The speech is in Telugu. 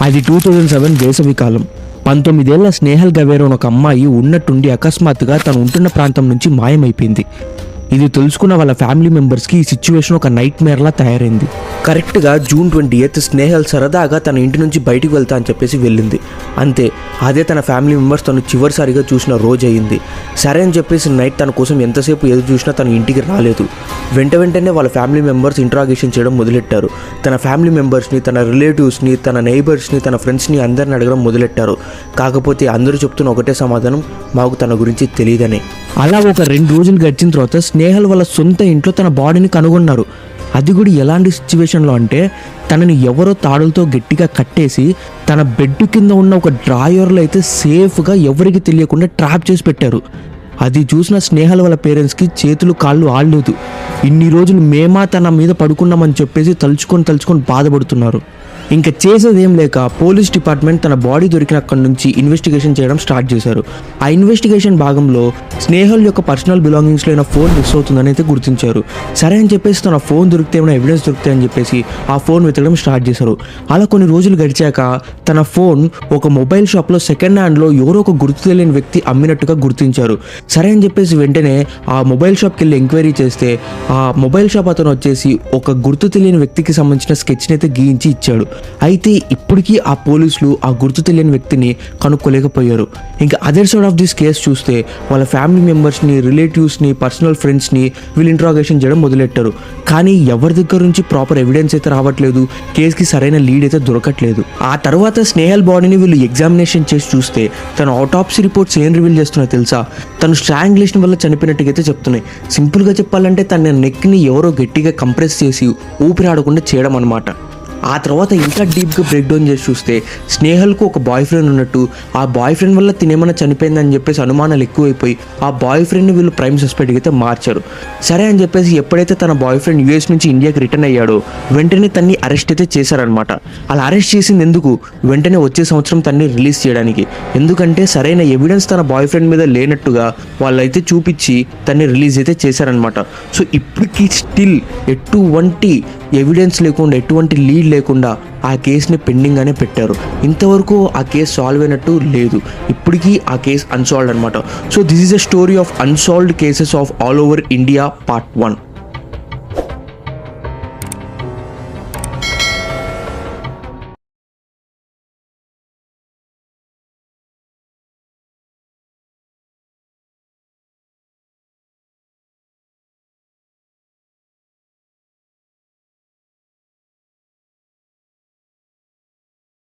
అది 2007 వేసవి కాలం. 19 ఏళ్ల స్నేహల్ గవేరో ఒక అమ్మాయి ఉన్నట్టుండి అకస్మాత్తుగా తను ఉంటున్న ప్రాంతం నుంచి మాయమైపోయింది. ఇది తెలుసుకున్న వాళ్ళ ఫ్యామిలీ మెంబర్స్కి ఈ సిచ్యువేషన్ ఒక నైట్ మేర్లా తయారైంది. కరెక్ట్గా జూన్ 28 స్నేహల్ సరదాగా తన ఇంటి నుంచి బయటికి వెళ్తా అని చెప్పేసి వెళ్ళింది. అంతే, అదే తన ఫ్యామిలీ మెంబర్స్ తను చివరిసారిగా చూసిన రోజు అయింది. సరే అని చెప్పేసి నైట్ తన కోసం ఎంతసేపు ఎదురు చూసినా తన ఇంటికి రాలేదు. వెంటనే వాళ్ళ ఫ్యామిలీ మెంబర్స్ ఇంట్రాగేషన్ చేయడం మొదలెట్టారు. తన ఫ్యామిలీ మెంబర్స్ని, తన రిలేటివ్స్ని, తన నైబర్స్ని, తన ఫ్రెండ్స్ని అందరిని అడగడం మొదలెట్టారు. కాకపోతే అందరూ చెప్తున్న ఒకటే సమాధానం, మాకు తన గురించి తెలియదని. అలా ఒక 2 రోజులు గడిచిన తర్వాత స్నేహల్ వాళ్ళ సొంత ఇంట్లో తన బాడీని కనుగొన్నారు. అది కూడా ఎలాంటి సిచ్యువేషన్లో అంటే, తనని ఎవరో తాడులతో గట్టిగా కట్టేసి తన బెడ్ కింద ఉన్న ఒక డ్రాయర్లో అయితే సేఫ్గా ఎవరికి తెలియకుండా ట్రాప్ చేసి పెట్టారు. అది చూసిన స్నేహల్ వాళ్ళ పేరెంట్స్కి చేతులు కాళ్ళు ఆడలేదు. ఇన్ని రోజులు మేమా తన మీద పడుకున్నామని చెప్పేసి తలుచుకొని బాధపడుతున్నారు. ఇంకా చేసేదేం లేక పోలీస్ డిపార్ట్మెంట్ తన బాడీ దొరికిన అక్కడి నుంచి ఇన్వెస్టిగేషన్ చేయడం స్టార్ట్ చేశారు. ఆ ఇన్వెస్టిగేషన్ భాగంలో స్నేహల్ యొక్క పర్సనల్ బిలాంగింగ్స్లో అయిన ఫోన్ మిస్ అవుతుందని అయితే గుర్తించారు. సరే అని చెప్పేసి తన ఫోన్ దొరికితే ఏమైనా ఎవిడెన్స్ దొరుకుతాయని చెప్పేసి ఆ ఫోన్ వెతకడం స్టార్ట్ చేశారు. అలా కొన్ని రోజులు గడిచాక తన ఫోన్ ఒక మొబైల్ షాప్లో సెకండ్ హ్యాండ్లో ఎవరో ఒక గుర్తు తెలియని వ్యక్తి అమ్మినట్టుగా గుర్తించారు. సరే అని చెప్పేసి వెంటనే ఆ మొబైల్ షాప్కి వెళ్ళి ఎంక్వైరీ చేస్తే ఆ మొబైల్ షాప్ అతను వచ్చేసి ఒక గుర్తు తెలియని వ్యక్తికి సంబంధించిన స్కెచ్ని అయితే గీయించి ఇచ్చాడు. అయితే ఇప్పటికీ ఆ పోలీసులు ఆ గుర్తు తెలియని వ్యక్తిని కనుక్కోలేకపోయారు. ఇంకా other side of this case చూస్తే వాళ్ళ ఫ్యామిలీ మెంబర్స్ని, రిలేటివ్స్ని, పర్సనల్ ఫ్రెండ్స్ని వీళ్ళు ఇంట్రాగేషన్ చేయడం మొదలెట్టారు. కానీ ఎవరి దగ్గర నుంచి ప్రాపర్ ఎవిడెన్స్ అయితే రావట్లేదు, కేసుకి సరైన లీడ్ అయితే దొరకట్లేదు. ఆ తర్వాత స్నేహల్ బాడీని వీళ్ళు ఎగ్జామినేషన్ చేసి చూస్తే తన ఆటోప్సీ రిపోర్ట్స్ ఏం రివీల్ చేస్తున్నాయో తెలుసా? తను స్ట్రాంగ్యులేషన్ వల్ల చనిపోయినట్టుగా అయితే చెప్తున్నాయి. సింపుల్గా చెప్పాలంటే తన నెక్ని ఎవరో గట్టిగా కంప్రెస్ చేసి ఊపిరాడకుండా చేయడం అనమాట. ఆ తర్వాత ఇంకా డీప్గా బ్రేక్ డౌన్ చేసి చూస్తే స్నేహల్కు ఒక బాయ్ ఫ్రెండ్ ఉన్నట్టు, ఆ బాయ్ ఫ్రెండ్ వల్ల తినేమన్నా చనిపోయిందని చెప్పేసి అనుమానాలు ఎక్కువైపోయి ఆ బాయ్ ఫ్రెండ్ని వీళ్ళు ప్రైమ్ సస్పెక్ట్గా అయితే మార్చారు. సరే అని చెప్పేసి ఎప్పుడైతే తన బాయ్ ఫ్రెండ్ యూఎస్ నుంచి ఇండియాకి రిటర్న్ అయ్యాడో వెంటనే తన్ని అరెస్ట్ అయితే చేశారనమాట. అలా అరెస్ట్ చేసింది ఎందుకు? వెంటనే వచ్చే సంవత్సరం తన్ని రిలీజ్ చేయడానికి. ఎందుకంటే సరైన ఎవిడెన్స్ తన బాయ్ ఫ్రెండ్ మీద లేనట్టుగా వాళ్ళైతే చూపించి తన్ని రిలీజ్ అయితే చేశారనమాట. సో ఇప్పటికీ స్టిల్ ఎటువంటి ఎవిడెన్స్ లేకుండా, ఎటువంటి లీడ్ లేకుండా ఆ కేసుని పెండింగ్గానే పెట్టారు. ఇంతవరకు ఆ కేసు సాల్వ్ అయినట్టు లేదు. ఇప్పటికీ ఆ కేసు అన్సాల్వ్డ్ అనమాట. So this is a story of unsolved cases of all over India part 1.